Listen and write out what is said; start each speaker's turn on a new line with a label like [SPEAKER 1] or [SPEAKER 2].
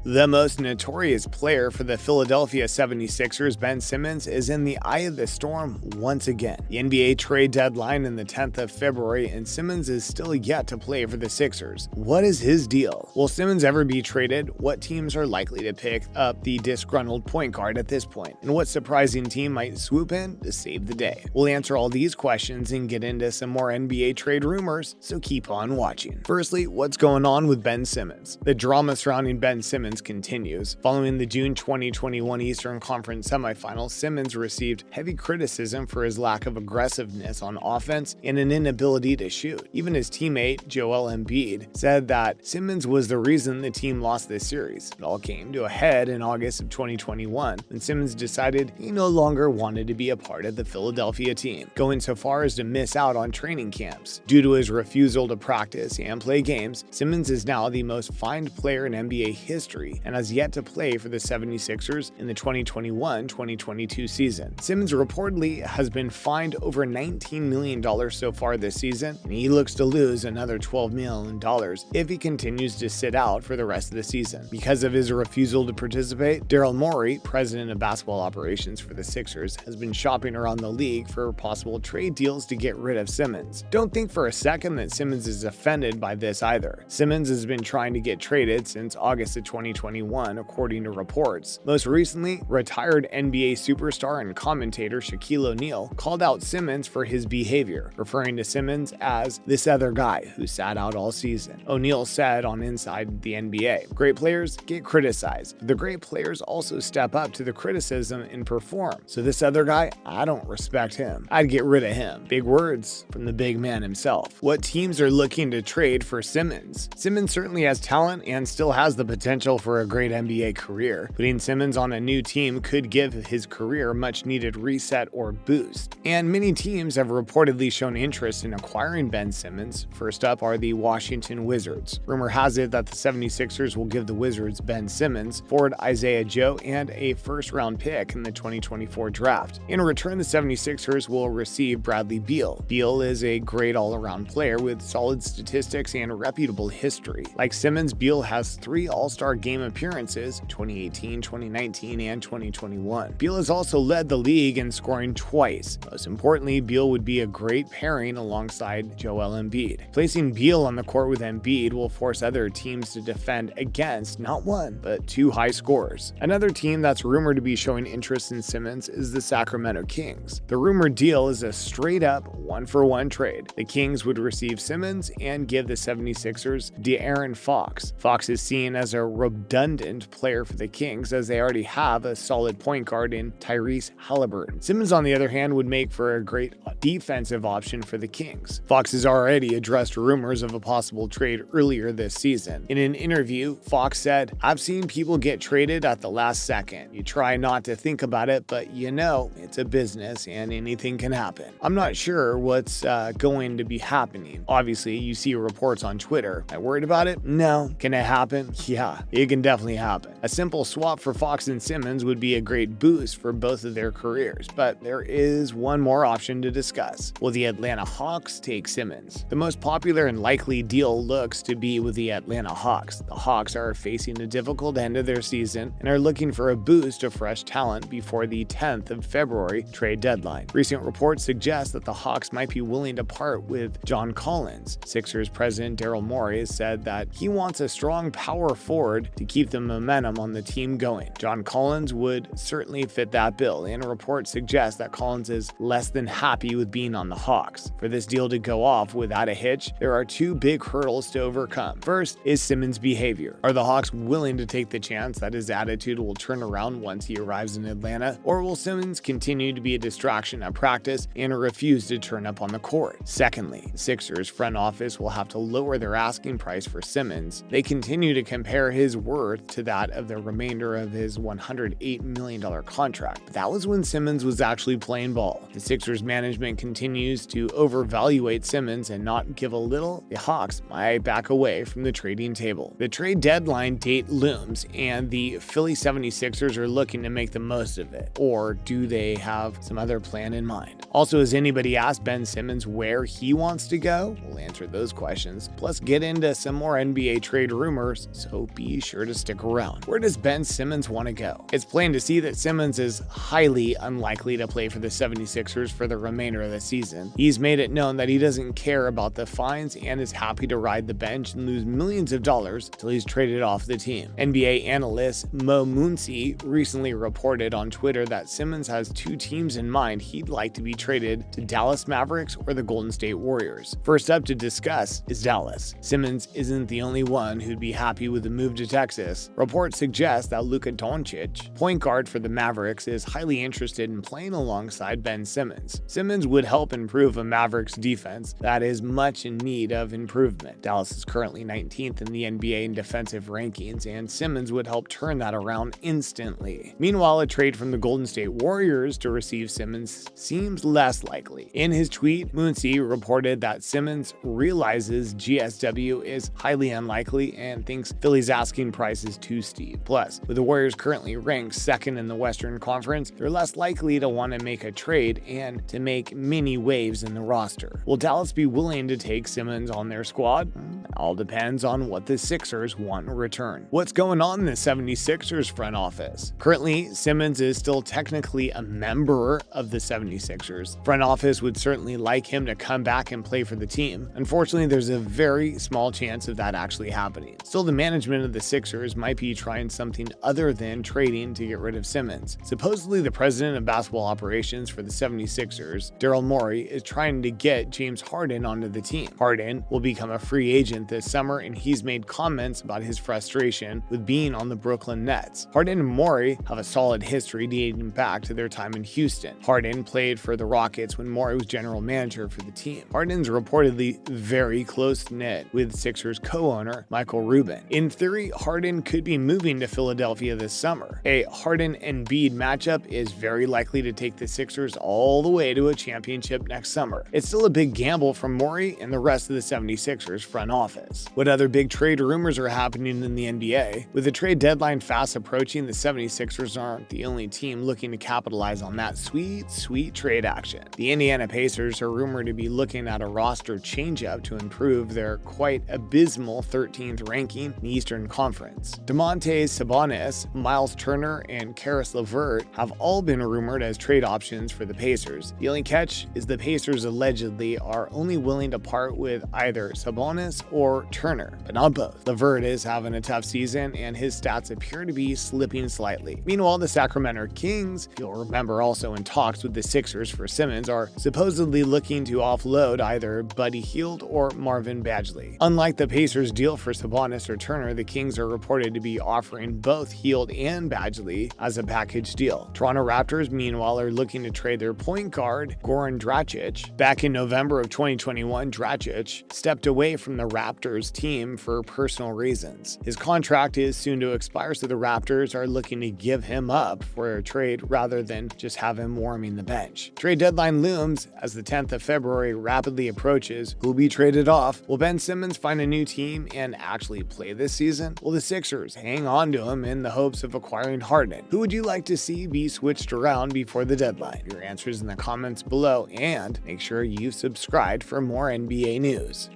[SPEAKER 1] The most notorious player for the Philadelphia 76ers, Ben Simmons, is in the eye of the storm once again. The NBA trade deadline in the 10th of February, and Simmons is still yet to play for the Sixers. What is his deal? Will Simmons ever be traded? What teams are likely to pick up the disgruntled point guard at this point? And what surprising team might swoop in to save the day? We'll answer all these questions and get into some more NBA trade rumors, so keep on watching. Firstly, what's going on with Ben Simmons? The drama surrounding Ben Simmons continues. Following the June 2021 Eastern Conference semifinals, Simmons received heavy criticism for his lack of aggressiveness on offense and an inability to shoot. Even his teammate, Joel Embiid, said that Simmons was the reason the team lost this series. It all came to a head in August of 2021 when Simmons decided he no longer wanted to be a part of the Philadelphia team, going so far as to miss out on training camps. Due to his refusal to practice and play games, Simmons is now the most fined player in NBA history and has yet to play for the 76ers in the 2021-2022 season. Simmons reportedly has been fined over $19 million so far this season, and he looks to lose another $12 million if he continues to sit out for the rest of the season. Because of his refusal to participate, Daryl Morey, president of basketball operations for the Sixers, has been shopping around the league for possible trade deals to get rid of Simmons. Don't think for a second that Simmons is offended by this either. Simmons has been trying to get traded since August of 2021, according to reports. Most recently, retired NBA superstar and commentator Shaquille O'Neal called out Simmons for his behavior, referring to Simmons as this other guy who sat out all season. O'Neal said on Inside the NBA, "Great players get criticized. The great players also step up to the criticism and perform. So this other guy, I don't respect him. I'd get rid of him." Big words from the big man himself. What teams are looking to trade for Simmons? Simmons certainly has talent and still has the potential for a great NBA career. Putting Simmons on a new team could give his career much needed reset or boost. And many teams have reportedly shown interest in acquiring Ben Simmons. First up are the Washington Wizards. Rumor has it that the 76ers will give the Wizards Ben Simmons, forward Isaiah Joe, and a first-round pick in the 2024 draft. In return, the 76ers will receive Bradley Beal. Beal is a great all-around player with solid statistics and reputable history. Like Simmons, Beal has 3 All-Star game appearances, 2018, 2019, and 2021. Beal has also led the league in scoring twice. Most importantly, Beal would be a great pairing alongside Joel Embiid. Placing Beal on the court with Embiid will force other teams to defend against not 1, but 2 high scorers. Another team that's rumored to be showing interest in Simmons is the Sacramento Kings. The rumored deal is a straight-up 1-for-1 trade. The Kings would receive Simmons and give the 76ers De'Aaron Fox. Fox is seen as a redundant player for the Kings, as they already have a solid point guard in Tyrese Halliburton. Simmons, on the other hand, would make for a great defensive option for the Kings. Fox has already addressed rumors of a possible trade earlier this season. In an interview, Fox said, "I've seen people get traded at the last second. You try not to think about it, but you know, it's a business and anything can happen." I'm not sure what's going to be happening. Obviously, you see reports on Twitter. Am I worried about it? No. Can it happen? Yeah, it can definitely happen. A simple swap for Fox and Simmons would be a great boost for both of their careers, but there is one more option to discuss. Will the Atlanta Hawks take Simmons? The most popular and likely deal looks to be with the Atlanta Hawks. The Hawks are facing a difficult end of their season and are looking for a boost of fresh talent before the 10th of February trade deadline. Recent reports suggest that the Hawks might be willing to part with John Collins. Sixers president Daryl Morey has said that he wants a strong power forward to keep the momentum on the team going. John Collins would certainly fit that bill, and reports suggest that Collins is less than happy with being on the Hawks. For this deal to go off without a hitch, there are 2 big hurdles to overcome. First is Simmons' behavior. Are the Hawks willing to take the chance that his attitude will turn around once he arrives in Atlanta, or will Simmons continue to be a distraction at practice and refuse to turn up on the court? Secondly, Sixers front office will have to lower their asking price for Simmons. They continue to compare his worth to that of the remainder of his $108 million contract, but that was when Simmons was actually playing ball. The Sixers management continues to overvaluate Simmons and not give a little. The Hawks might back away from the trading table. The trade deadline date looms, and the Philly 76ers are looking to make the most of it. Or do they have some other plan in mind? Also, has anybody asked Ben Simmons where he wants to go? We'll answer those questions, plus get into some more NBA trade rumors, so be sure to stick around. Where does Ben Simmons want to go? It's plain to see that Simmons is highly unlikely to play for the 76ers for the remainder of the season. He's made it known that he doesn't care about the fines and is happy to ride the bench and lose millions of dollars till he's traded off the team. NBA analyst Mo Muncy recently reported on Twitter that Simmons has two teams in mind he'd like to be traded to: Dallas Mavericks or the Golden State Warriors. First up to discuss is Dallas. Simmons isn't the only one who'd be happy with the move to Texas. Reports suggest that Luka Doncic, point guard for the Mavericks, is highly interested in playing alongside Ben Simmons. Simmons would help improve a Mavericks defense that is much in need of improvement. Dallas is currently 19th in the NBA in defensive rankings, and Simmons would help turn that around instantly. Meanwhile, a trade from the Golden State Warriors to receive Simmons seems less likely. In his tweet, Muncy reported that Simmons realizes GSW is highly unlikely and thinks Philly's asking price is too steep. Plus, with the Warriors currently ranked second in the Western Conference, they're less likely to want to make a trade and to make many waves in the roster. Will Dallas be willing to take Simmons on their squad? It all depends on what the Sixers want in return. What's going on in the 76ers front office? Currently, Simmons is still technically a member of the 76ers. Front office would certainly like him to come back and play for the team. Unfortunately, there's a very small chance of that actually happening. Still, the management of the Sixers might be trying something other than trading to get rid of Simmons. Supposedly, the president of basketball operations for the 76ers, Daryl Morey, is trying to get James Harden onto the team. Harden will become a free agent this summer, and he's made comments about his frustration with being on the Brooklyn Nets. Harden and Morey have a solid history dating back to their time in Houston. Harden played for the Rockets when Morey was general manager for the team. Harden's reportedly very close-knit with Sixers co-owner Michael Rubin. In theory, Harden could be moving to Philadelphia this summer. A Harden-Embiid matchup is very likely to take the Sixers all the way to a championship next summer. It's still a big gamble from Morey and the rest of the 76ers front office. What other big trade rumors are happening in the NBA? With the trade deadline fast approaching, the 76ers aren't the only team looking to capitalize on that sweet trade action. The Indiana Pacers are rumored to be looking at a roster changeup to improve their quite abysmal 13th ranking in the Eastern Conference. Domantas Sabonis, Miles Turner, and Karis LeVert have all been rumored as trade options for the Pacers. The only catch is the Pacers allegedly are only willing to part with either Sabonis or Turner, but not both. LeVert is having a tough season, and his stats appear to be slipping slightly. Meanwhile, the Sacramento Kings, you'll remember also in talks with the Sixers for Simmons, are supposedly looking to offload either Buddy Hield or Marvin Bagley. Unlike the Pacers' deal for Sabonis or Turner, the Kings are reported to be offering both Hield and Bagley as a package deal. Toronto Raptors, meanwhile, are looking to trade their point guard, Goran Dragic. Back in November of 2021, Dragic stepped away from the Raptors team for personal reasons. His contract is soon to expire, so the Raptors are looking to give him up for a trade rather than just have him warming the bench. Trade deadline looms as the 10th of February rapidly approaches. Who'll be traded off? Will Ben Simmons find a new team and actually play this season? Will the Sixers hang on to him in the hopes of acquiring Harden? Who would you like to see be switched around before the deadline? Your answers in the comments below, and make sure you've subscribed for more NBA news.